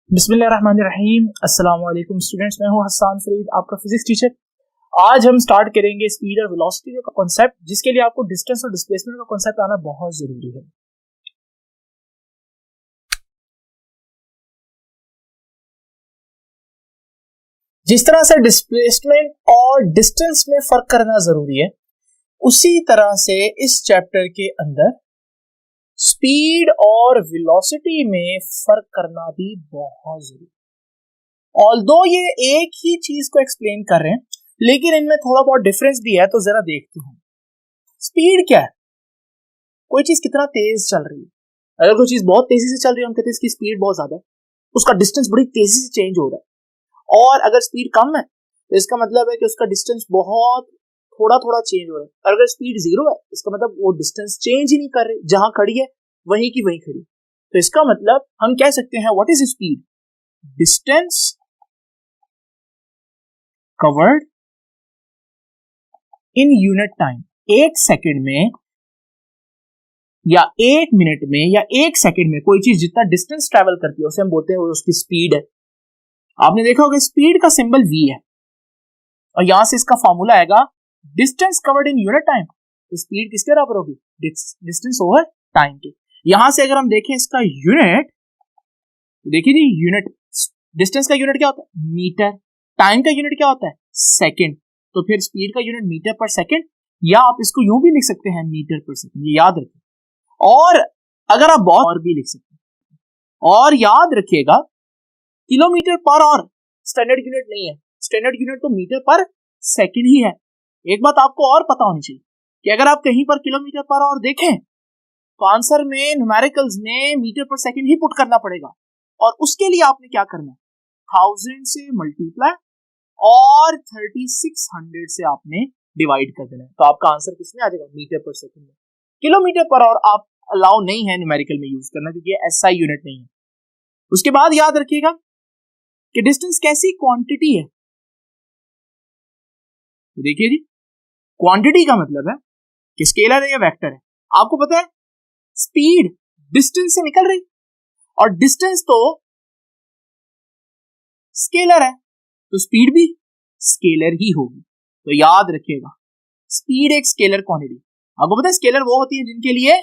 बिस्मिल्लाहिर्रहमानिर्रहीम। अस्सलाम वालेकुम स्टूडेंट्स, मैं हूं हसन फरीद, आपका फिजिक्स टीचर। आज हम स्टार्ट करेंगे स्पीड और वेलोसिटी का कॉन्सेप्ट, जिसके लिए आपको डिस्टेंस और डिस्प्लेसमेंट का कॉन्सेप्ट आना बहुत जरूरी है। जिस तरह से डिस्प्लेसमेंट और डिस्टेंस में फर्क करना जरूरी है, उसी तरह से इस चैप्टर के अंदर स्पीड और वेलोसिटी में फर्क करना भी बहुत जरूरी है। ऑल्दो ये एक ही चीज को एक्सप्लेन कर रहे हैं, लेकिन इनमें थोड़ा बहुत डिफरेंस भी है, तो जरा देखते हैं। स्पीड क्या है? कोई चीज कितना तेज चल रही है। अगर कोई चीज बहुत तेजी से चल रही है, हम कहते हैं इसकी स्पीड बहुत ज्यादा है, उसका डिस्टेंस बड़ी तेजी से चेंज हो रहा है। और अगर स्पीड कम है तो इसका मतलब है कि उसका डिस्टेंस बहुत थोड़ा थोड़ा चेंज हो रहा है। और अगर स्पीड जीरो है, इसका मतलब वो डिस्टेंस चेंज ही नहीं कर रही, जहां खड़ी है वहीं की वहीं खड़ी। तो इसका मतलब हम कह सकते हैं, what is speed? Distance covered in unit time. एक सेकंड में या एक मिनट में या एक सेकंड में कोई चीज जितना डिस्टेंस ट्रेवल करती है, उसे हम बोलते हैं उसकी स्पीड है। आपने देखा होगा स्पीड का सिंबल v है, और यहां से इसका फॉर्मूला आएगा distance covered in unit time. तो स्पीड किसके बराबर होगी? डिस्टेंस ओवर टाइम के। यहां से अगर हम देखें इसका यूनिट, देखिए जी, यूनिट डिस्टेंस का यूनिट क्या होता है? मीटर। टाइम का यूनिट क्या होता है? सेकंड। तो फिर स्पीड का यूनिट मीटर पर सेकंड, या आप इसको यूं भी लिख सकते हैं, मीटर पर सेकंड। ये याद रखें। और अगर आप बहुत और भी लिख सकते हैं। और याद रखिएगा, kilometre per hour standard unit नहीं है, स्टैंडर्ड यूनिट तो मीटर पर सेकंड ही है। एक बात आपको और पता होनी चाहिए कि अगर आप कहीं पर किलोमीटर पर आवर देखें, तो आंसर में न्यूमेरिकल्स में मीटर पर सेकंड ही पुट करना पड़ेगा। और उसके लिए आपने क्या करना है? 1000 से मल्टीप्लाई और 3600 से आपने डिवाइड कर देना है। तो आपका आंसर किसमें आ जाएगा? मीटर पर सेकंड में। किलोमीटर पर आवर आप अलाउ नहीं है न्यूमेरिकल में यूज करना, क्योंकि एसआई यूनिट नहीं है। उसके बाद याद रखिएगा कि डिस्टेंस कैसी क्वांटिटी है। देखिए जी, क्वांटिटी का मतलब है कि स्केलर है या वेक्टर है। आपको पता है स्पीड डिस्टेंस से निकल रही, और डिस्टेंस तो स्केलर है, तो स्पीड भी स्केलर ही होगी। तो याद रखिएगा, स्पीड एक स्केलर क्वांटिटी। आपको पता है स्केलर वो होती है जिनके लिए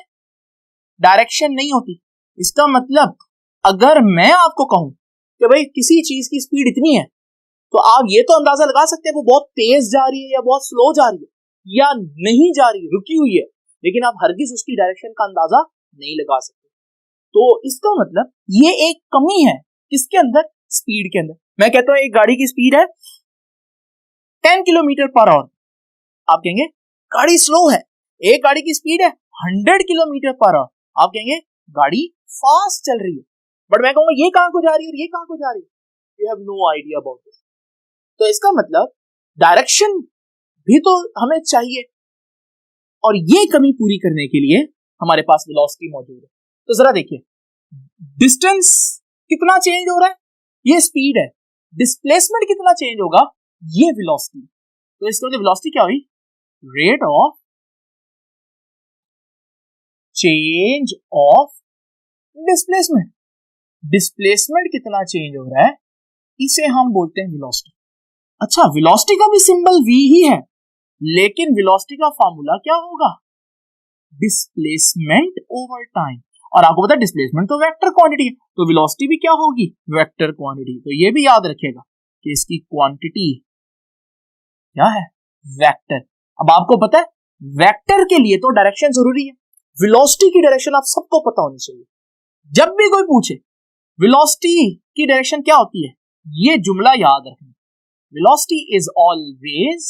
डायरेक्शन नहीं होती। इसका मतलब अगर मैं आपको कहूं कि भाई किसी चीज की स्पीड इतनी है, तो आप ये तो अंदाजा लगा सकते हैं वो बहुत तेज जा रही है या बहुत स्लो जा रही है या नहीं जा रही, रुकी हुई है, लेकिन आप हरगिज उसकी डायरेक्शन का अंदाजा नहीं लगा सकते। तो इसका मतलब ये एक कमी है किसके अंदर? स्पीड के अंदर। मैं कहता हूं एक गाड़ी की स्पीड है 10 किलोमीटर पर आवर, आप कहेंगे गाड़ी स्लो है। एक गाड़ी की स्पीड है 100 किलोमीटर पर आवर, आप कहेंगे गाड़ी फास्ट चल रही है। बट मैं कहूंगा ये कहां को जा रही है और ये कहां को जा रही है, you have no idea about this. तो इसका मतलब डायरेक्शन भी तो हमें चाहिए, और ये कमी पूरी करने के लिए हमारे पास वेलोसिटी मौजूद है। तो जरा देखिए, डिस्टेंस कितना चेंज हो रहा है, ये स्पीड है। डिस्प्लेसमेंट कितना चेंज होगा, ये वेलोसिटी। तो इसका मतलब वेलोसिटी क्या हुई? Rate of change of displacement. Displacement कितना चेंज हो रहा है, इसे हम बोलते हैं वेलोसिटी। अच्छा, वेलोसिटी का भी सिंबल v ही है, लेकिन वेलोसिटी का फॉर्मूला क्या होगा? Displacement over time. और आपको पता है डिस्प्लेसमेंट तो वेक्टर क्वांटिटी है, तो वेलोसिटी भी क्या होगी? Vector quantity. तो ये भी याद रखिएगा कि इसकी क्वांटिटी क्या है? वेक्टर। अब आपको पता है वेक्टर के लिए तो डायरेक्शन जरूरी है, वेलोसिटी की डायरेक्शन आप सबको पता होनी चाहिए। जब भी कोई पूछे वेलोसिटी की डायरेक्शन क्या होती है, ये जुमला याद रखना, velocity is always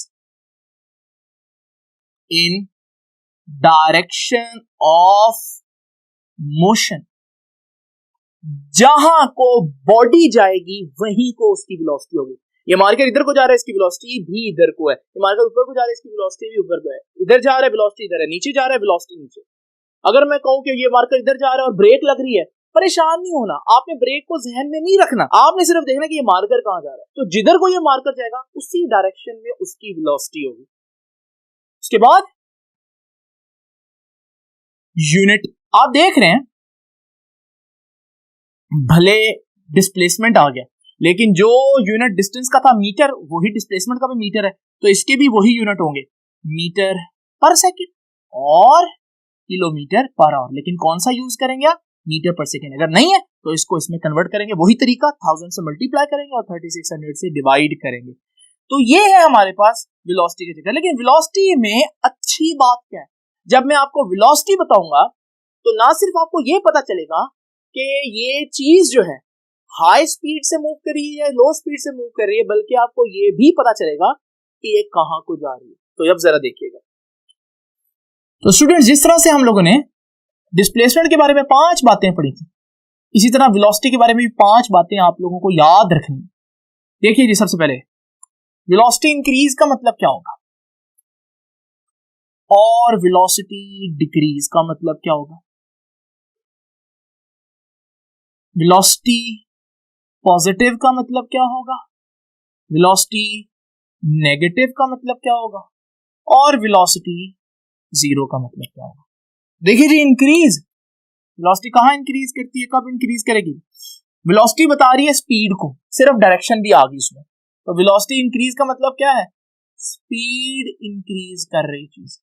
in direction of motion। जहां को बॉडी जाएगी वहीं को उसकी वेलोसिटी होगी। ये मार्कर इधर को जा रहा है, इसकी वेलोसिटी भी इधर को है। ये मार्कर ऊपर को जा रहा है, इसकी वेलोसिटी भी ऊपर को है। इधर जा रहा है वेलोसिटी इधर है, नीचे जा रहा है वेलोसिटी नीचे। अगर मैं कहूं कि ये मार्कर इधर जा रहा है और ब्रेक लग रही है, परेशान नहीं होना, आपने ब्रेक को जहन में नहीं रखना, आपने सिर्फ देखना कि ये मार्कर कहां जा रहा है। तो जिधर को ये मार्कर जाएगा उसी डायरेक्शन में उसकी वेलोसिटी होगी। उसके बाद यूनिट आप देख रहे हैं, भले डिस्प्लेसमेंट आ गया, लेकिन जो यूनिट डिस्टेंस का था मीटर, वही डिस्प्लेसमेंट का भी मीटर है, तो इसके भी वही यूनिट होंगे, मीटर पर सेकेंड और किलोमीटर पर आवर। लेकिन कौन सा यूज करेंगे आप? मीटर पर सेकेंड। अगर नहीं है तो इसको इसमें कन्वर्ट करेंगे, वही तरीका 1000 से मल्टीप्लाई करेंगे और 3600 से डिवाइड करेंगे। तो ये है हमारे पास वेलोसिटी का चक्कर। लेकिन वेलोसिटी में अच्छी बात क्या है, जब मैं आपको वेलोसिटी बताऊंगा तो ना सिर्फ आपको ये पता चलेगा कि ये चीज जो है हाई स्पीड से मूव कर रही है या लो स्पीड से मूव कर रही है, बल्कि आपको ये भी पता चलेगा कि ये कहां को जा रही है। तो अब जरा देखिएगा। तो स्टूडेंट्स, जिस तरह से हम लोगों ने डिस्प्लेसमेंट के बारे में 5 बातें पढ़ी थी, इसी तरह वेलोसिटी के बारे में भी 5 बातें आप लोगों को याद रखनी। देखिए जी, सबसे पहले वेलोसिटी इंक्रीज का मतलब क्या होगा और वेलोसिटी डिक्रीज का मतलब क्या होगा। वेलोसिटी पॉजिटिव का मतलब क्या होगा, वेलोसिटी नेगेटिव का मतलब क्या होगा और वेलोसिटी जीरो का मतलब क्या होगा। देखिए जी, इंक्रीज, वेलोसिटी कहां इंक्रीज करती है, कब इंक्रीज करेगी। वेलोसिटी बता रही है स्पीड को, सिर्फ डायरेक्शन भी आ गई उसमें। तो वेलोसिटी इंक्रीज का मतलब क्या है, स्पीड इंक्रीज कर रही चीज,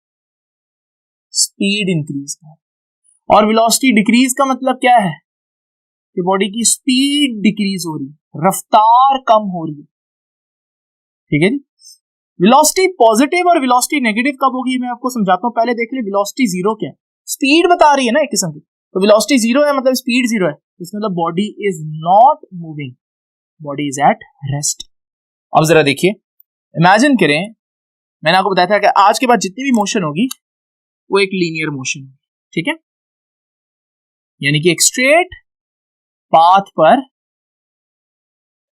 स्पीड इंक्रीज कर। और वेलोसिटी डिक्रीज का मतलब क्या है कि बॉडी की स्पीड डिक्रीज हो रही है, रफ्तार कम हो रही है। ठीक है जी। वेलोसिटी पॉजिटिव और वेलोसिटी नेगेटिव कब होगी, मैं आपको समझाता हूं। पहले देख ले वेलोसिटी जीरो क्या है, स्पीड बता रही है ना एक किस्म की। तो वेलोसिटी जीरो है मतलब स्पीड जीरो है, इसका मतलब body is not moving, body is at rest. अब जरा देखिए, इमेजिन करें, मैंने आपको बताया था कि आज के बाद जितनी भी मोशन होगी वो एक लीनियर मोशन होगी, ठीक है, यानी कि एक स्ट्रेट पाथ पर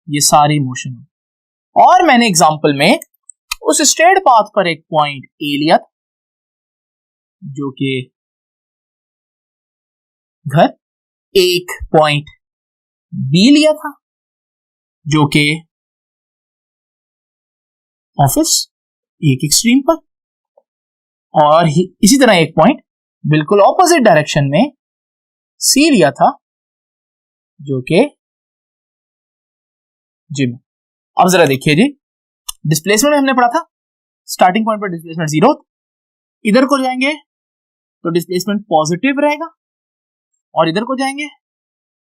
ये सारी मोशन होगी। और मैंने एग्जांपल में उस स्ट्रेट पाथ पर एक पॉइंट ए लिया था जो कि घर, एक पॉइंट बी लिया था जो कि ऑफिस, एक एक्सट्रीम पर, और इसी तरह एक पॉइंट बिल्कुल ऑपोजिट डायरेक्शन में सी लिया था जो कि जिम। अब जरा देखिए जी, डिस्प्लेसमेंट में हमने पढ़ा था स्टार्टिंग पॉइंट पर डिस्प्लेसमेंट जीरो, इधर को जाएंगे तो डिस्प्लेसमेंट पॉजिटिव रहेगा और इधर को जाएंगे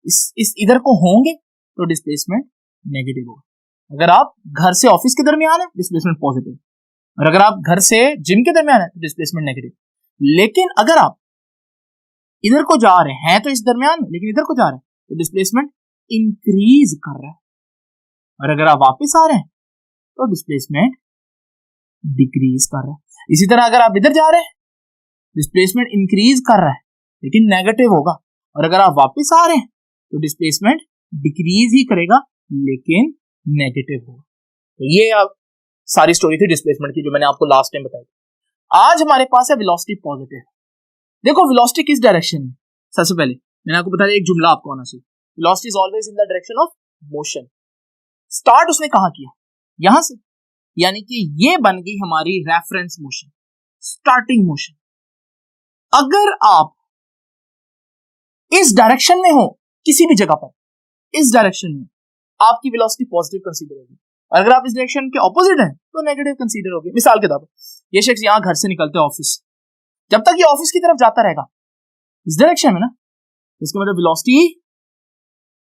इस इधर को होंगे तो डिस्प्लेसमेंट नेगेटिव होगा। अगर आप घर से ऑफिस के दरमियान है डिस्प्लेसमेंट पॉजिटिव, और अगर आप घर से जिम के दरमियान है तो डिस्प्लेसमेंट नेगेटिव। लेकिन अगर आप इधर को जा रहे हैं तो इस दरमियान में, लेकिन इधर को जा रहे हैं तो डिस्प्लेसमेंट इंक्रीज कर रहा है, और अगर आप वापस आ रहे हैं तो डिस्प्लेसमेंट डिक्रीज कर रहा है। इसी तरह अगर आप इधर जा रहे हैं डिस्प्लेसमेंट इंक्रीज कर रहा है लेकिन नेगेटिव होगा, और अगर आप वापस आ रहे हैं तो डिस्प्लेसमेंट डिक्रीज ही करेगा लेकिन नेगेटिव होगा। तो ये आप सारी स्टोरी थी डिस्प्लेसमेंट की जो मैंने आपको लास्ट टाइम बताई। आज हमारे पास है वेलोसिटी पॉजिटिव। देखो वेलोसिटी किस डायरेक्शन में, सबसे पहले मैंने आपको बता दिया, एक जुमला आपको आना चाहिए, velocity is always in the direction of motion. Start उसने कहां किया, यहां से, यानी कि ये बन गई हमारी रेफरेंस मोशन, स्टार्टिंग मोशन। अगर आप इस डायरेक्शन में हो किसी भी जगह पर, इस डायरेक्शन में आपकी वेलोसिटी पॉजिटिव कंसीडर होगी, और अगर आप इस डायरेक्शन के ऑपोजिट हैं तो नेगेटिव कंसीडर होगी। मिसाल के तौर पर ये शख्स यहां घर से निकलते हैं ऑफिस, जब तक ये ऑफिस की तरफ जाता रहेगा इस डायरेक्शन में ना, इसका मतलब वेलोसिटी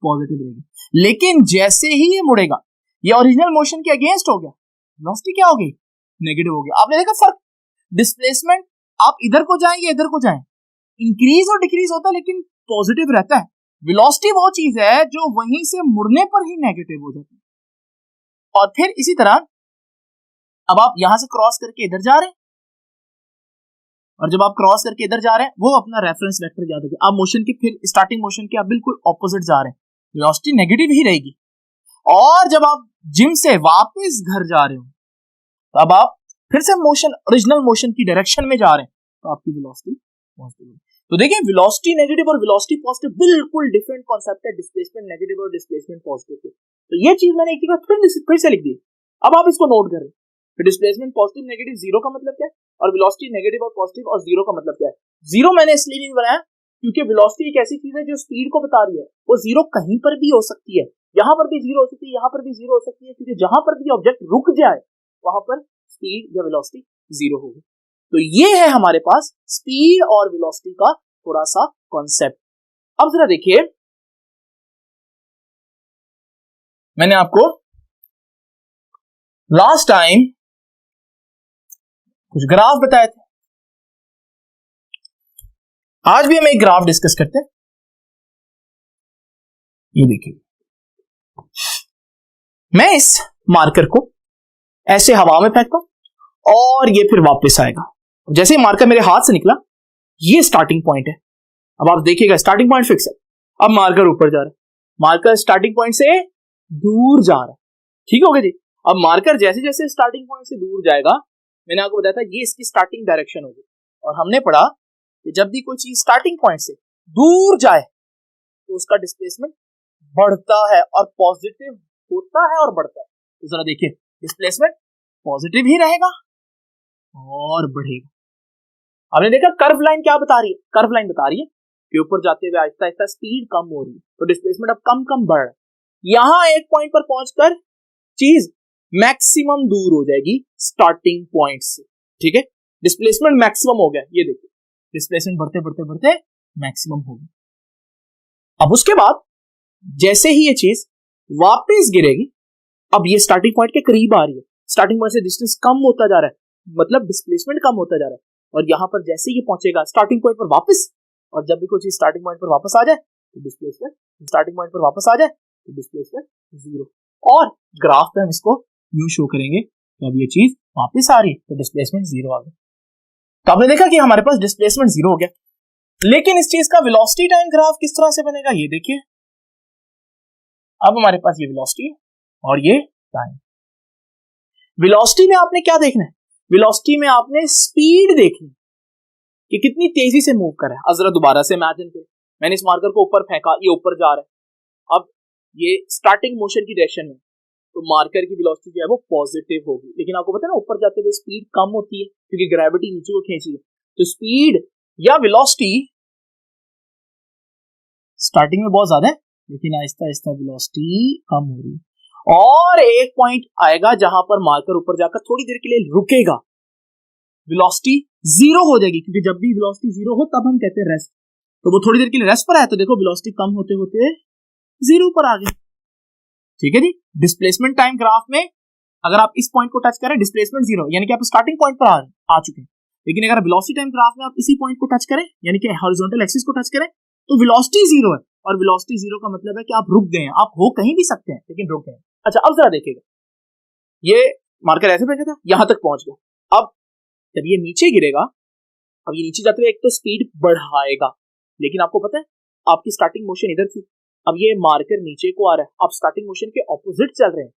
पॉजिटिव रहेगी। लेकिन जैसे ही ये मुड़ेगा, ये ओरिजिनल मोशन के अगेंस्ट हो गया, वेलोसिटी क्या हो गई, नेगेटिव हो गया। आपने देखा फर्क, डिस्प्लेसमेंट आप इधर को जाएं या इधर को जाएं, इंक्रीज और डिक्रीज होता है लेकिन पॉजिटिव रहता है। वेलोसिटी वो चीज है जो वहीं से मुड़ने पर ही नेगेटिव हो जाती है। और फिर इसी तरह अब आप यहां से क्रॉस करके इधर जा रहे हैं, और जब आप क्रॉस करके इधर जा रहे हैं वो अपना रेफरेंस वेक्टर याद रखिए, आप मोशन के फिर स्टार्टिंग मोशन के आप बिल्कुल ऑपोजिट जा रहे हैं, वेलोसिटी नेगेटिव ही रहेगी। और जब आप जिम से वापस घर जा रहे हो तो अब आप फिर से मोशन, ओरिजिनल मोशन की डायरेक्शन में जा रहे हैं तो आपकी वेलोसिटी पॉजिटिव होगी। तो देखिए वेलोसिटी नेगेटिव और वेलोसिटी पॉजिटिव बिल्कुल डिफरेंट कॉन्सेप्ट है, डिस्प्लेसमेंट नेगेटिव और डिस्प्लेसमेंट पॉजिटिव। तो ये चीज मैंने एक जगह फिर से लिख दी, अब आप इसको नोट करें। डिस्प्लेसमेंट पॉजिटिव नेगेटिव जीरो का मतलब क्या है, और वेलोसिटी नेगेटिव और पॉजिटिव और जीरो का मतलब क्या है। जीरो मैंने इसलिए भी बनाया क्योंकि वेलोसिटी एक ऐसी चीज है जो स्पीड को बता रही है। वो जीरो कहीं पर भी हो सकती है, यहां पर भी जीरो हो सकती है, यहां पर भी जीरो हो सकती है, क्योंकि जहां पर भी ऑब्जेक्ट रुक जाए वहां पर स्पीड या वेलोसिटी जीरो होगी। तो ये है हमारे पास स्पीड और वेलोसिटी का थोड़ा सा कॉन्सेप्ट। अब जरा देखिए, मैंने आपको लास्ट टाइम कुछ ग्राफ बताए थे, आज भी हम एक ग्राफ डिस्कस करते हैं। ये देखिए, मैं इस मार्कर को ऐसे हवा में फेंकता हूं और ये फिर वापस आएगा। जैसे ही मार्कर मेरे हाथ से निकला, ये स्टार्टिंग पॉइंट है। अब आप देखिएगा स्टार्टिंग पॉइंट फिक्स है, अब मार्कर ऊपर जा रहा है, मार्कर स्टार्टिंग पॉइंट से दूर जा रहा है, ठीक हो गया जी। अब मार्कर जैसे जैसे स्टार्टिंग पॉइंट से दूर जाएगा, मैंने आपको बताया था ये इसकी स्टार्टिंग डायरेक्शन होगी, और हमने पढ़ा कि जब भी कोई चीज स्टार्टिंग पॉइंट से दूर जाए तो उसका डिस्प्लेसमेंट बढ़ता है और पॉजिटिव होता है और बढ़ता है। तो जरा देखिए, डिस्प्लेसमेंट पॉजिटिव ही रहेगा और बढ़ेगा। आपने देखा कर्व लाइन क्या बता रही है? कर्व लाइन बता रही है कि ऊपर जाते हुए आहिस्ता आहिस्ता स्पीड कम हो रही है, तो डिस्प्लेसमेंट अब कम कम बढ़ रहा है। यहां एक पॉइंट पर पहुंचकर चीज मैक्सिमम दूर हो जाएगी स्टार्टिंग पॉइंट से, ठीक है। डिस्प्लेसमेंट मैक्सिमम हो गया, ये देखिए डिस्प्लेसमेंट बढ़ते बढ़ते बढ़ते मैक्सिमम हो गया। अब उसके बाद जैसे ही ये चीज वापस गिरेगी, अब ये स्टार्टिंग पॉइंट के करीब आ रही है, स्टार्टिंग पॉइंट से डिस्टेंस कम होता जा रहा है, मतलब डिस्प्लेसमेंट कम होता जा रहा है, और यहां पर जैसे ही पहुंचेगा स्टार्टिंग पॉइंट पर वापस, और जब भी कोई चीज स्टार्टिंग पॉइंट पर वापस आ जाए तो डिस्प्लेसमेंट स्टार्टिंग पॉइंट पर वापस आ जाए तो डिस्प्लेसमेंट जीरो। और ग्राफ पे हम इसको यूं शो करेंगे कि अब ये चीज वापस आ रही है तो डिस्प्लेसमेंट जीरो आ गया। तो आपने देखा कि हमारे पास डिस्प्लेसमेंट जीरो हो गया, लेकिन इस चीज का वेलोसिटी टाइम ग्राफ किस तरह से बनेगा, ये देखिए। अब हमारे पास ये वेलोसिटी और ये टाइम। वेलोसिटी में आपने क्या देखना है? वेलोसिटी में आपने स्पीड देखनी कि कितनी तेजी से मूव कर रहा है। जरा दोबारा से इमेजिन करें, मैंने इस मार्कर को ऊपर फेंका, ये ऊपर जा रहा है, अब ये स्टार्टिंग मोशन की डायरेक्शन में, तो मार्कर की वेलोसिटी जो है वो पॉजिटिव होगी। लेकिन आपको पता है ना, ऊपर जाते हुए स्पीड कम होती है क्योंकि ग्रेविटी नीचे को खींच रही है। तो स्पीड या वेलोसिटी स्टार्टिंग में बहुत ज्यादा है, लेकिन आहिस्ता आहिस्ता वेलोसिटी कम हो रही है, और एक पॉइंट आएगा जहां पर मार्कर ऊपर जाकर थोड़ी देर के लिए रुकेगा, वेलोसिटी जीरो हो जाएगी, क्योंकि जब भी वेलोसिटी जीरो हो तब हम कहते हैं रेस्ट। तो वो थोड़ी देर के लिए रेस्ट पर आया, तो देखो वेलोसिटी कम होते होते जीरो पर आ गई, ठीक है जी। डिस्प्लेसमेंट टाइम ग्राफ में अगर आप इस पॉइंट को टच करें, डिस्प्लेसमेंट जीरो, यानी कि आप स्टार्टिंग पॉइंट पर आ चुके हैं। लेकिन अगर वेलोसिटी टाइम ग्राफ में आप इसी पॉइंट को टच करें, यानी कि हॉरिजॉन्टल एक्सिस को टच करें, तो वेलोसिटी जीरो है, और वेलोसिटी जीरो का मतलब है कि आप रुक गए हैं। आप हो कहीं भी सकते हैं लेकिन रुक गए हैं। अच्छा, अब जरा देखिएगा, ये मार्कर ऐसे फेंका था, यहां तक पहुंच गया। अब जब ये नीचे गिरेगा, अब ये नीचे जाते हुए एक तो स्पीड बढ़ाएगा, लेकिन आपको पता है आपकी स्टार्टिंग मोशन इधर थी, अब ये मार्कर नीचे को आ रहा है, आप स्टार्टिंग मोशन के ऑपोजिट चल रहे हैं,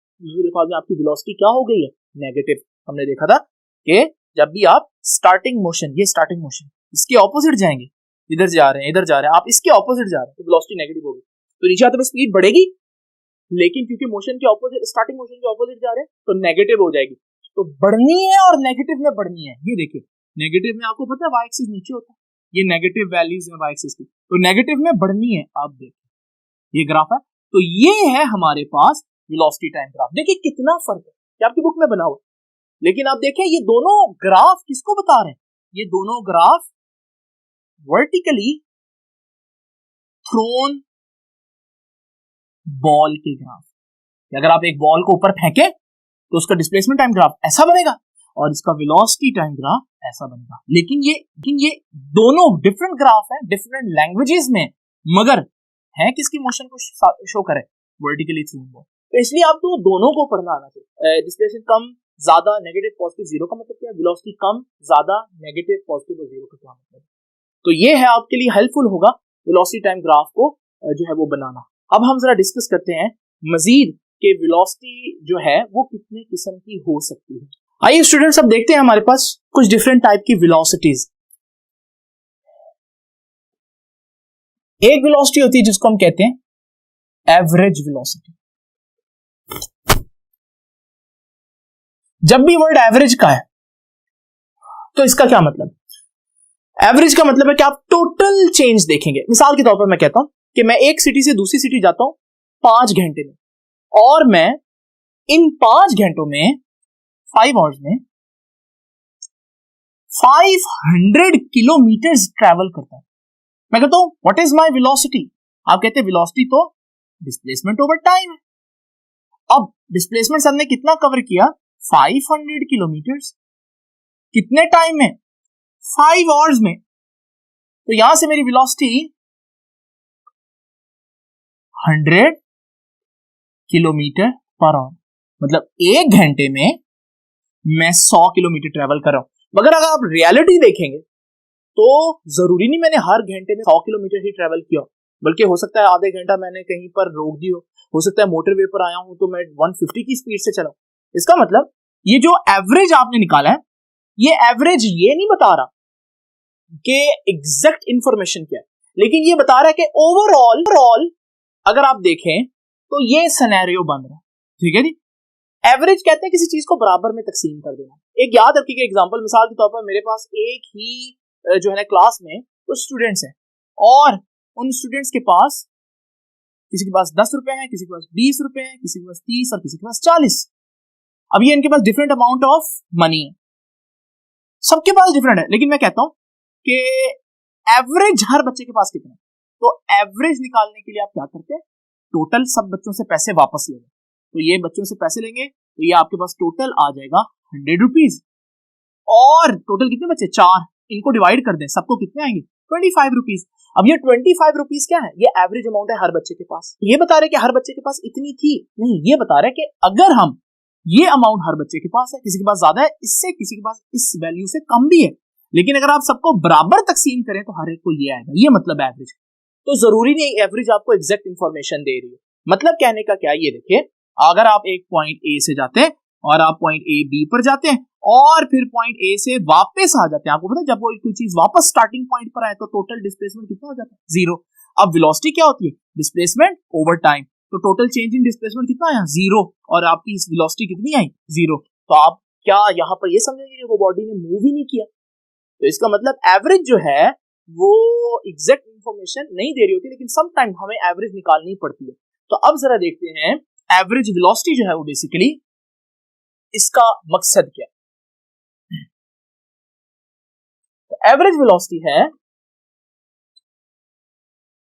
में आपकी वेलोसिटी क्या हो गई है? नेगेटिव। हमने देखा था कि जब भी आप स्टार्टिंग मोशन, ये स्टार्टिंग मोशन, इसके ऑपोजिट जाएंगे, इधर जा रहे हैं, इधर जा रहे हैं, आप इसके ऑपोजिट जा रहे हैं, तो वेलोसिटी नेगेटिव होगी। तो नीचे आते हुए स्पीड बढ़ेगी, लेकिन क्योंकि मोशन के ऑपोजिट, स्टार्टिंग मोशन के ऑपोजिट जा रहे हैं, तो नेगेटिव हो जाएगी। तो बढ़नी है और नेगेटिव में बढ़नी है। ये देखिए, नेगेटिव में आपको पता है वाई एक्सिस नीचे होता है, ये नेगेटिव वैल्यूज है वाई एक्सिस की, तो नेगेटिव में बढ़नी है। आप देखिए ये ग्राफ है, तो ये है हमारे पास वेलोसिटी टाइम ग्राफ। देखिए कितना फर्क है, ये आपकी बुक में बना हुआ, लेकिन आप देखें ये दोनों ग्राफ किसको बता रहे हैं? ये दोनों ग्राफ वर्टिकली थ्रोन बॉल के ग्राफ। अगर आप एक बॉल को ऊपर फेंके तो उसका डिस्प्लेसमेंट टाइम ग्राफ ऐसा बनेगा और इसका वेलोसिटी टाइम ग्राफ ऐसा बनेगा। लेकिन ये दोनों डिफरेंट ग्राफ है, डिफरेंट लैंग्वेजेस में, मगर है किसकी मोशन को शो करे? Vertically thrown ball. तो इसलिए आपको दोनों को पढ़ना आना चाहिए। डिस्प्लेसमेंट कम ज्यादा, नेगेटिव पॉजिटिव, जीरो का मतलब क्या है? वेलोसिटी कम ज्यादा, नेगेटिव पॉजिटिव और जीरो का क्या मतलब है? तो ये है आपके लिए हेल्पफुल होगा वेलोसिटी टाइम ग्राफ को जो है वो बनाना। अब हम जरा डिस्कस करते हैं मजीद कि वेलोसिटी जो है वो कितने किस्म की हो सकती है। आइए स्टूडेंट्स, अब देखते हैं हमारे पास कुछ डिफरेंट टाइप की वेलोसिटीज। एक वेलोसिटी होती है जिसको हम कहते हैं एवरेज वेलोसिटी। जब भी वर्ड एवरेज का है तो इसका क्या मतलब? एवरेज का मतलब है कि आप टोटल चेंज देखेंगे। मिसाल के तौर पर मैं कहता हूं कि मैं एक सिटी से दूसरी सिटी जाता हूं 5 घंटे में, और मैं इन 5 घंटों में 5 आवर्स में 500 किलोमीटर ट्रेवल करता हूं। मैं कहता हूं व्हाट इज माय वेलोसिटी? आप कहते हैं वेलोसिटी तो डिस्प्लेसमेंट ओवर टाइम है। अब डिस्प्लेसमेंट हमने कितना कवर किया? 500 किलोमीटर। कितने टाइम में? 5 आवर्स में। तो यहां से मेरी वेलोसिटी 100 किलोमीटर पर आवर, मतलब 1 घंटे में मैं 100 किलोमीटर ट्रेवल कर रहा हूं। मगर अगर आप रियलिटी देखेंगे तो जरूरी नहीं मैंने हर घंटे में 100 किलोमीटर ही ट्रेवल किया, बल्कि हो सकता है आधे घंटा मैंने कहीं पर रोक दी हो सकता है मोटरवे पर आया हूं तो मैं 150 की स्पीड से चला। इसका मतलब ये जो एवरेज आपने निकाला है, ये एवरेज ये नहीं बता रहा कि एग्जैक्ट इंफॉर्मेशन क्या है, लेकिन ये बता रहा है कि ओवरऑल अगर आप देखें तो ये सिनेरियो बन रहा है। ठीक है जी। एवरेज कहते हैं किसी चीज को बराबर में तकसीम कर देना। एक याद रखिएगा एग्जांपल, मिसाल के तौर पर मेरे पास एक ही जो है ना क्लास में कुछ स्टूडेंट्स हैं, और उन स्टूडेंट्स के पास किसी के पास 10 रुपए हैं, किसी के पास 20 रुपए हैं, किसी के पास 30 और किसी के पास 40। अब ये इनके पास डिफरेंट अमाउंट ऑफ मनी है, सबके पास डिफरेंट है, लेकिन मैं कहता हूं कि एवरेज हर बच्चे के पास कितना है। तो एवरेज निकालने के लिए आप क्या करते हैं? टोटल सब बच्चों से पैसे वापस लेंगे। तो ये बच्चों से पैसे लेंगे तो ये आपके पास टोटल आ जाएगा 100 रुपीज, और टोटल कितने बच्चे? 4। इनको डिवाइड कर दें, सबको कितने आएंगे? 25 रुपीज। अब ये 25 रुपीज क्या है? ये एवरेज अमाउंट है हर बच्चे के पास। ये बता रहे कि हर बच्चे के पास इतनी थी नहीं, ये बता रहे कि अगर हम ये अमाउंट हर बच्चे के पास है, किसी के पास ज्यादा है इससे, किसी के पास इस वैल्यू से कम भी है, लेकिन अगर आप सबको बराबर तकसीम करें तो हर एक को ये आएगा। ये मतलब एवरेज। तो जरूरी नहीं एवरेज आपको एग्जैक्ट इंफॉर्मेशन दे रही है। मतलब कहने का क्या, ये देखिए, अगर आप एक पॉइंट ए से जाते हैं और आप पॉइंट ए बी पर जाते हैं और फिर पॉइंट ए से वापस आ जाते हैं, आपको पता है जब वो कोई चीज वापस स्टार्टिंग पॉइंट पर आए तो टोटल डिस्प्लेसमेंट कितना हो जाता है? 0। अब वेलोसिटी क्या होती है? Displacement over time. तो टोटल चेंज इन डिस्प्लेसमेंट कितना आया? 0। और आपकी वेलोसिटी कितनी आई? 0। तो आप क्या यहाँ पर ये समझेंगे कि वो बॉडी ने मूव ही नहीं किया? तो इसका मतलब एवरेज जो है वो एग्जैक्ट इंफॉर्मेशन नहीं दे रही होती, लेकिन सम टाइम हमें एवरेज निकालनी पड़ती है। तो अब जरा देखते हैं एवरेज वेलोसिटी जो है वो बेसिकली इसका मकसद क्या है। तो एवरेज वेलोसिटी है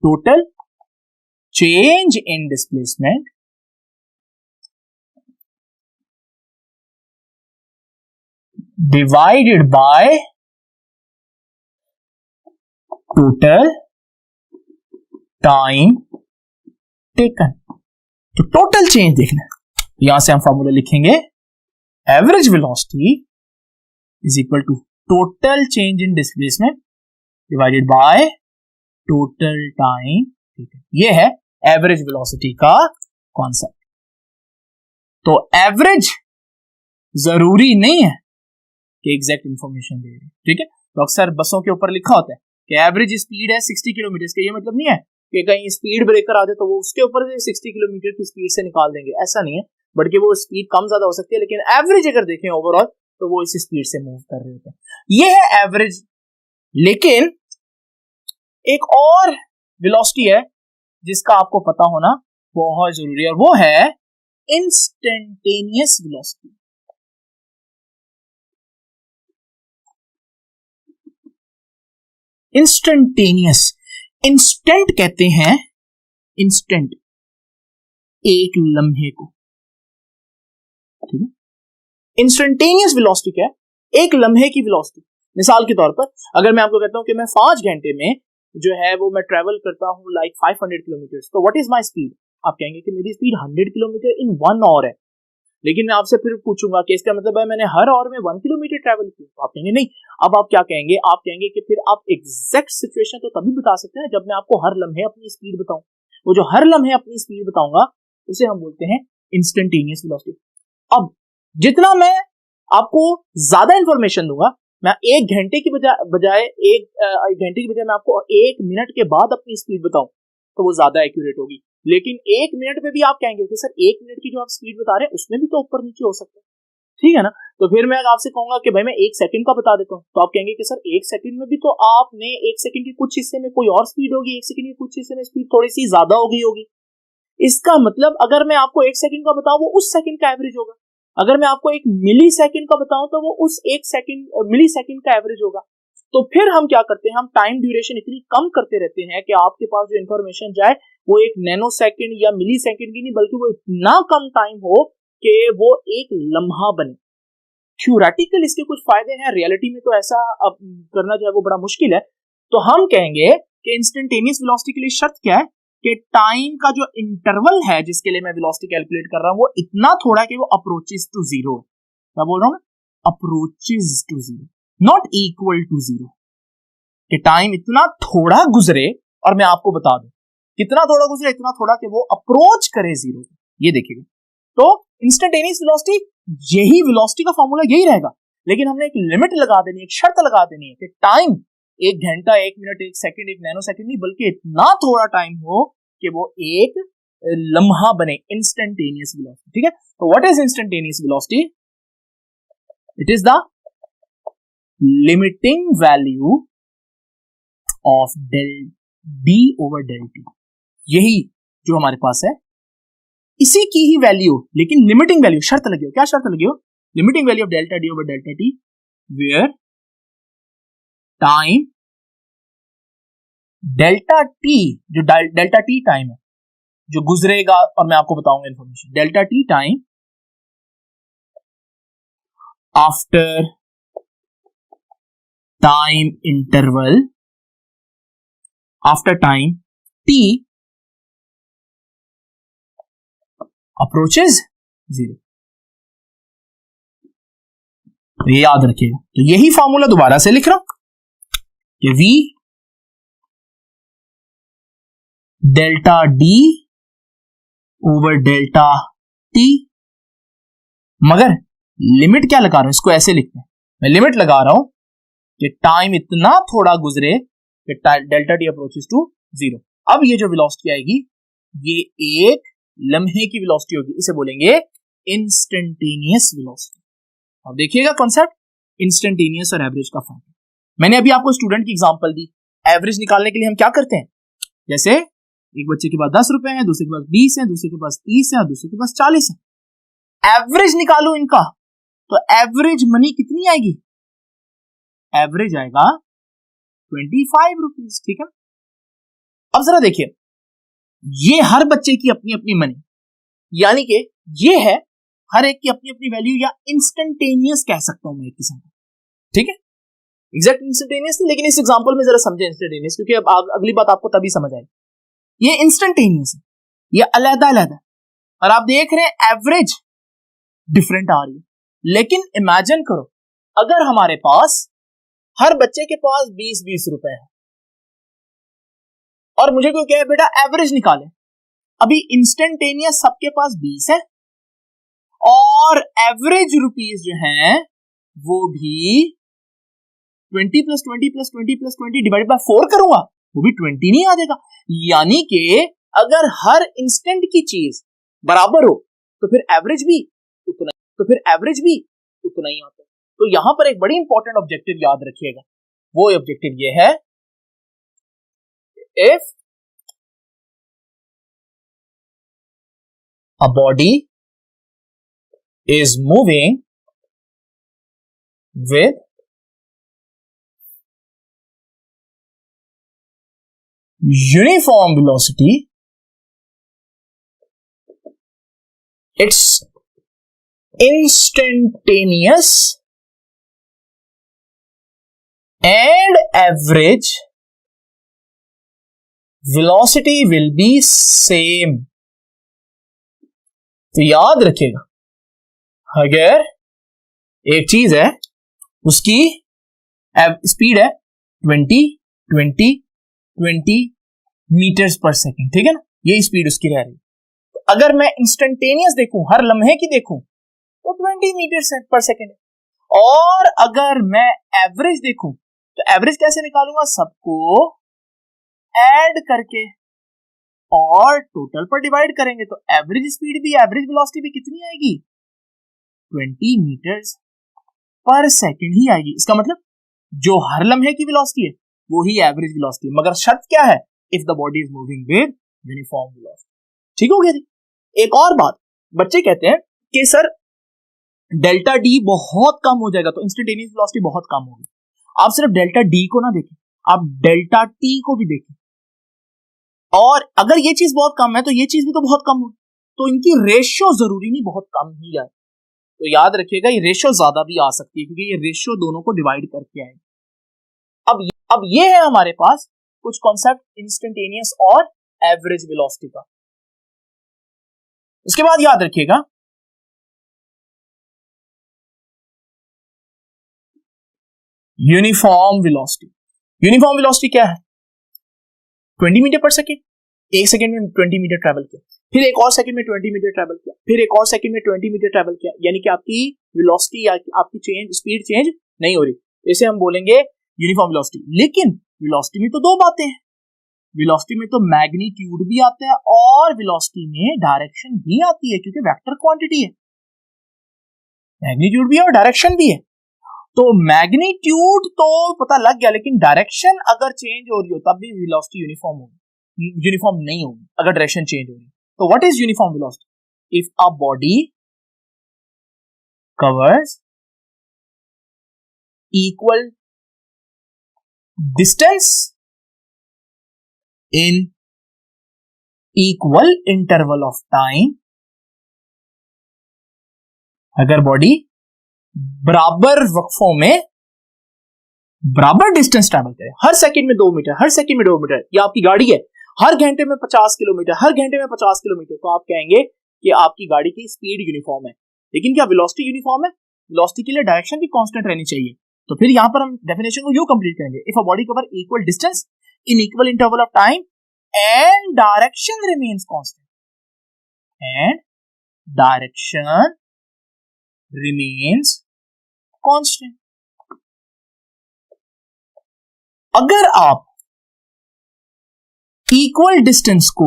total change in displacement divided by total time taken. तो टोटल चेंज देखना है, यहां से हम फॉर्मूला लिखेंगे, average velocity is equal to total change in displacement divided by total time taken. ये है एवरेज वेलोसिटी का कॉन्सेप्ट। तो एवरेज जरूरी नहीं है कि एग्जैक्ट इंफॉर्मेशन दे रही, ठीक है। तो अक्सर बसों के ऊपर लिखा होता है कि एवरेज स्पीड है 60 किलोमीटर के, ये मतलब नहीं है कि कहीं स्पीड ब्रेकर आ जाए तो वो उसके ऊपर 60 किलोमीटर की स्पीड से निकाल देंगे, ऐसा नहीं है, बल्कि वो स्पीड कम ज्यादा हो सकती है, लेकिन एवरेज अगर देखें ओवरऑल तो वो इस स्पीड से मूव कर रहे होते हैं। ये है एवरेज। लेकिन एक और वेलोसिटी है जिसका आपको पता होना बहुत जरूरी है, और वो है इंस्टेंटेनियस वेलोसिटी। इंस्टेंटेनियस, इंस्टेंट कहते हैं, इंस्टेंट एक लम्हे को, ठीक है। इंस्टेंटेनियस वेलोसिटी क्या है? एक लम्हे की वेलोसिटी। मिसाल के तौर पर अगर मैं आपको कहता हूं कि मैं 5 घंटे में जो है वो मैं ट्रेवल करता हूं लाइक 500 किलोमीटर, तो व्हाट इज माय स्पीड? आप कहेंगे कि मेरी स्पीड 100 किलोमीटर इन 1 आवर है। लेकिन मैं आपसे फिर पूछूंगा कि इसका मतलब है मैंने हर आवर में 1 किलोमीटर ट्रेवल किया, तो आप कहेंगे नहीं। अब आप क्या कहेंगे? आप कहेंगे कि फिर आप एग्जैक्ट सिचुएशन तो तभी बता सकते हैं जब मैं आपको हर लम्हे अपनी स्पीड बताऊं। वो जो हर लम्हे अपनी स्पीड बताऊंगा उसे हम बोलते हैं इंस्टेंटेनियस वेलोसिटी। अब जितना मैं आपको ज्यादा इंफॉर्मेशन दूंगा, मैं 1 घंटे की बजाय एक घंटे की बजाय मैं आपको 1 मिनट के बाद अपनी स्पीड बताऊं तो वो ज्यादा एक्यूरेट होगी। लेकिन 1 मिनट में भी आप कहेंगे कि सर 1 मिनट की जो आप स्पीड बता रहे हैं उसमें भी तो ऊपर नीचे हो सकता है। ठीक है ना। तो फिर मैं आपसे कहूंगा कि भाई मैं 1 सेकंड का बता देता हूँ, तो आप कहेंगे कि सर 1 सेकंड में भी तो आपने 1 सेकंड के कुछ हिस्से में कोई और स्पीड होगी, 1 सेकंड के कुछ हिस्से में स्पीड थोड़ी सी ज्यादा होगी। इसका मतलब अगर मैं आपको 1 सेकंड का बताऊं वो उस सेकंड का एवरेज होगा, अगर मैं आपको 1 मिली सेकंड का बताऊं तो वो उस 1 सेकंड मिली सेकंड का एवरेज होगा। तो फिर हम क्या करते हैं, हम टाइम ड्यूरेशन इतनी कम करते रहते हैं कि आपके पास जो इंफॉर्मेशन जाए वो 1 नैनो सेकंड या मिली सेकंड की नहीं, बल्कि वो इतना कम टाइम हो कि वो 1 लम्हा बने। थ्योरेटिकल इसके कुछ फायदे हैं, रियलिटी में तो ऐसा अब करना जो है वो बड़ा मुश्किल है। तो हम कहेंगे कि इंस्टेंटेनियस वेलोसिटी के लिए शर्त क्या है कि टाइम का जो इंटरवल है जिसके लिए मैं वेलोसिटी कैलकुलेट कर रहा हूं वो इतना थोड़ा कि वो अप्रोचेस टू जीरो है। क्या बोल रहा हूं मैं? Approaches to zero, not equal to zero. कि टाइम इतना थोड़ा गुजरे, और मैं आपको बता दूं कितना थोड़ा गुजरे, इतना थोड़ा कि वो अप्रोच करे जीरो। ये देखिएगा, तो इंस्टेंटेनियस वेलोसिटी, यही वेलोसिटी का फॉर्मूला यही रहेगा, लेकिन हमने एक लिमिट लगा देनी है, एक शर्त लगा देनी है कि टाइम 1 घंटा, 1 मिनट, 1 सेकंड, 1 नैनो सेकंड नहीं, बल्कि इतना थोड़ा टाइम हो कि वो 1 लम्हा बने, इंस्टेंटेनियस वेलोसिटी। ठीक है, तो what is instantaneous velocity? It is the limiting value of del d over del t. यही जो हमारे पास है इसी की ही वैल्यू, लेकिन लिमिटिंग वैल्यू, शर्त लगी हो। क्या शर्त लगी हो? Limiting value of delta d over delta t where time delta t, जो डेल्टा टी टाइम है जो गुजरेगा, और मैं आपको बताऊंगा information, delta t time after time interval, after time T approaches zero. तो ये याद रखिएगा। तो यही फॉर्मूला दोबारा से लिख रहा हूं कि v delta d over delta T, मगर लिमिट क्या लगा रहा हूं, इसको ऐसे लिखते हैं, मैं लिमिट लगा रहा हूं कि टाइम इतना थोड़ा गुजरे कि delta t approaches to zero. अब ये जो वेलोसिटी आएगी ये एक लम्हे की वेलोसिटी होगी, इसे बोलेंगे इंस्टेंटेनियस वेलोसिटी। अब देखिएगा कॉन्सेप्ट, इंस्टेंटेनियस और एवरेज का फर्क। मैंने अभी आपको स्टूडेंट की एग्जांपल दी। एवरेज निकालने के लिए हम क्या करते हैं, जैसे एक बच्चे के पास 10 रुपए हैं, दूसरे के पास 20 है, दूसरे के पास 30 है और दूसरे के पास 40 है। एवरेज निकालो इनका, तो एवरेज मनी कितनी आएगी? एवरेज आएगा 25 रुपीज। ठीक है, अब जरा देखिए, ये हर बच्चे की अपनी अपनी मनी, यानी कि ये है हर एक की अपनी अपनी वैल्यू, या इंस्टेंटेनियस कह सकता हूं मैं एक किस्म का। ठीक है, एग्जैक्ट इंस्टेंटेनियस नहीं, लेकिन इस एग्जांपल में जरा समझे इंस्टेंटेनियस, क्योंकि अब अगली बात आपको तभी समझ आएगी। ये इंस्टेंटेनियस है, ये अलग-अलग है, और आप देख रहे हैं एवरेज डिफरेंट आ रही है। लेकिन इमेजिन करो अगर हमारे पास हर बच्चे के पास 20-20 रुपए है और मुझे कोई कहे बेटा एवरेज निकाले। अभी इंस्टेंटेनियस सबके पास 20 है और एवरेज रुपीज जो हैं वो भी 20 + 20 + 20 + 20 डिवाइड बाय 4 करूंगा, वो भी 20 नहीं आ जाएगा। यानी कि अगर हर इंस्टेंट की चीज बराबर हो तो फिर एवरेज भी उतना ही आता है। तो यहां पर एक बड़ी इंपॉर्टेंट ऑब्जेक्टिव याद रखिएगा, वो ऑब्जेक्टिव ये है, if a body is moving with uniform velocity, it's instantaneous and average velocity will be same। तो याद रखिएगा, अगर एक चीज है उसकी स्पीड है 20 मीटर्स पर सेकेंड, ठीक है ना, यही स्पीड उसकी रह रही है। तो अगर मैं इंस्टेंटेनियस देखूं, हर लम्हे की देखूं, तो 20 मीटर पर सेकेंड है। और अगर मैं एवरेज देखूं तो एवरेज कैसे निकालूंगा, सबको ऐड करके और टोटल पर डिवाइड करेंगे, तो एवरेज स्पीड भी, एवरेज वेलोसिटी भी कितनी आएगी, 20 मीटर्स पर सेकेंड ही आएगी। इसका मतलब जो हर लम्हे की वेलोसिटी है वो ही एवरेज वेलोसिटी है, मगर शर्त क्या है, if the body is moving with uniform velocity. ठीक हो गया जी। एक और बात, बच्चे कहते हैं कि सर डेल्टा डी बहुत कम हो जाएगा तो इंस्टेंटेनियस वेलोसिटी बहुत कम होगी। आप सिर्फ डेल्टा डी को ना देखें, आप डेल्टा टी को भी देखें, और अगर ये चीज बहुत कम है तो ये चीज भी तो बहुत कम होगी, तो इनकी रेशियो जरूरी नहीं बहुत कम ही आए। तो याद रखिएगा ये रेशियो ज्यादा भी आ सकती है क्योंकि ये रेशियो दोनों को डिवाइड करके आएगी। अब ये है हमारे पास कुछ कॉन्सेप्ट इंस्टेंटेनियस और एवरेज वेलोसिटी का। उसके बाद याद रखिएगा यूनिफॉर्म वेलोसिटी। यूनिफॉर्म वेलोसिटी क्या है? 20 मीटर पर सेकेंड। एक सेकेंड में 20 मीटर ट्रैवल किया, फिर एक और सेकंड में 20 मीटर ट्रैवल किया, फिर एक और सेकंड में 20 मीटर ट्रैवल किया, यानी कि आपकी वेलोसिटी या आपकी चेंज स्पीड चेंज नहीं हो रही, इसे हम बोलेंगे यूनिफॉर्म वेलोसिटी। लेकिन वेलोसिटी में तो दो बातें हैं, वेलोसिटी में तो मैग्नीट्यूड भी आता है और वेलोसिटी में डायरेक्शन भी आती है क्योंकि वेक्टर क्वांटिटी है, मैग्नीट्यूड भी है और डायरेक्शन भी है। तो मैग्नीट्यूड तो पता लग गया, लेकिन डायरेक्शन अगर चेंज हो रही हो तब भी वेलोसिटी यूनिफॉर्म होगी, यूनिफॉर्म नहीं होगी अगर डायरेक्शन चेंज हो रही है। So what is uniform velocity? If a body covers equal distance in equal interval of time, अगर बॉडी बराबर वक्फों में बराबर डिस्टेंस ट्रैवल करे, हर सेकंड में 2 मीटर, हर सेकंड में 2 मीटर, या आपकी गाड़ी है हर घंटे में 50 किलोमीटर, हर घंटे में 50 किलोमीटर, तो आप कहेंगे कि आपकी गाड़ी की स्पीड यूनिफॉर्म है। लेकिन क्या वेलोसिटी यूनिफॉर्म है? वेलोसिटी के लिए डायरेक्शन भी कांस्टेंट रहनी चाहिए। तो फिर यहां पर हम डेफिनेशन को यूं कंप्लीट करेंगे, if a body cover equal distance in equal interval of time and direction remains constant, and direction remains constant. अगर आप इक्वल डिस्टेंस को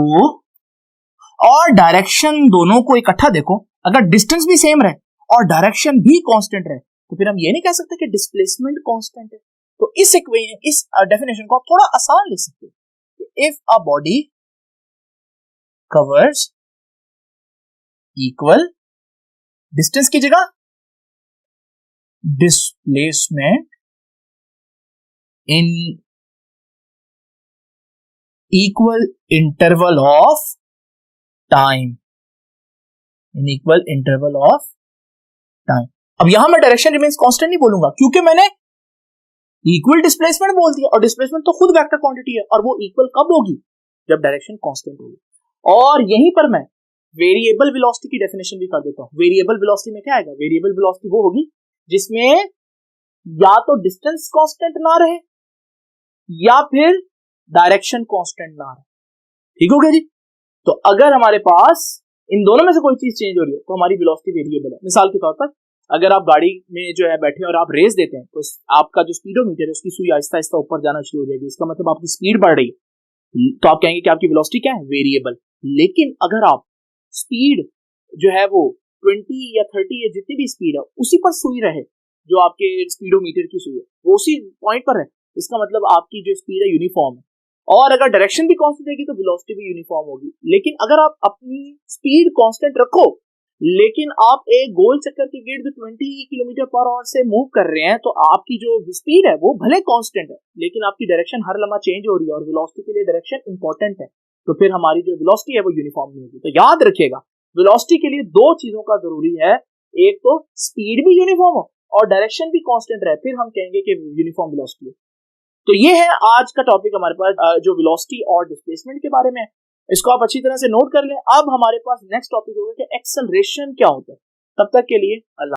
और डायरेक्शन दोनों को इकट्ठा देखो, अगर डिस्टेंस भी सेम रहे और डायरेक्शन भी कांस्टेंट रहे तो फिर हम ये नहीं कह सकते कि डिस्प्लेसमेंट कांस्टेंट है। तो इस डेफिनेशन को आप थोड़ा आसान लिख सकते हो, if a body covers equal distance की जगह displacement in equal interval of time, in equal interval of time. अब यहां मैं डायरेक्शन रिमेन्स कांस्टेंट नहीं बोलूंगा क्योंकि मैंने इक्वल डिस्प्लेसमेंट बोल दिया, और डिस्प्लेसमेंट तो खुद वेक्टर क्वांटिटी है, और वो इक्वल कब होगी? जब डायरेक्शन कांस्टेंट होगी। और यहीं पर मैं वेरिएबल वेलोसिटी की डेफिनेशन भी कर देता हूं। वेरिएबल वेलोसिटी में क्या आएगा? वेरिएबल वेलोसिटी वो होगी जिसमें या तो डिस्टेंस कांस्टेंट ना रहे या फिर डायरेक्शन कांस्टेंट ना रहे। ठीक हो गया जी। तो अगर हमारे पास इन दोनों में से कोई चीज चेंज हो रही है तो हमारी वेलोसिटी वेरिएबल है। मिसाल के तौर पर अगर आप गाड़ी में जो है बैठे और आप रेस देते हैं तो आपका जो स्पीडोमीटर है उसकी सुई आहिस्ता आहिस्ता ऊपर जाना शुरू हो जाएगी, इसका मतलब आपकी स्पीड बढ़ रही है, तो आप कहेंगे कि आपकी वेलोसिटी क्या है? वेरिएबल। लेकिन अगर आप स्पीड जो है वो 20 या 30 या जितनी भी स्पीड है उसी पर सुई रहे, जो आपके स्पीडोमीटर की सुई है वो उसी पॉइंट पर है, इसका मतलब आपकी जो स्पीड है यूनिफॉर्म है। और अगर डायरेक्शन भी कांस्टेंट रहेगी तो वेलोसिटी भी यूनिफॉर्म होगी। लेकिन अगर आप अपनी स्पीड कांस्टेंट रखो लेकिन आप एक गोल चक्कर के गिर्द 20 किलोमीटर पर आवर से मूव कर रहे हैं, तो आपकी जो स्पीड है वो भले कांस्टेंट है लेकिन आपकी डायरेक्शन हर लम्हा चेंज हो रही है, और वेलोसिटी के लिए डायरेक्शन इंपॉर्टेंट है, तो फिर हमारी जो वेलोसिटी है वो यूनिफॉर्म नहीं होगी। तो याद रखिएगा वेलोसिटी के लिए दो चीजों का जरूरी है, एक तो स्पीड भी यूनिफॉर्म हो और डायरेक्शन भी कांस्टेंट रहे, फिर हम कहेंगे कि यूनिफॉर्म वेलोसिटी है। तो ये है आज का टॉपिक हमारे पास जो वेलोसिटी और डिस्प्लेसमेंट के बारे में है, इसको आप अच्छी तरह से नोट कर लें। अब हमारे पास नेक्स्ट टॉपिक होगा कि एक्सेलरेशन क्या होता है। तब तक के लिए अल्लाह।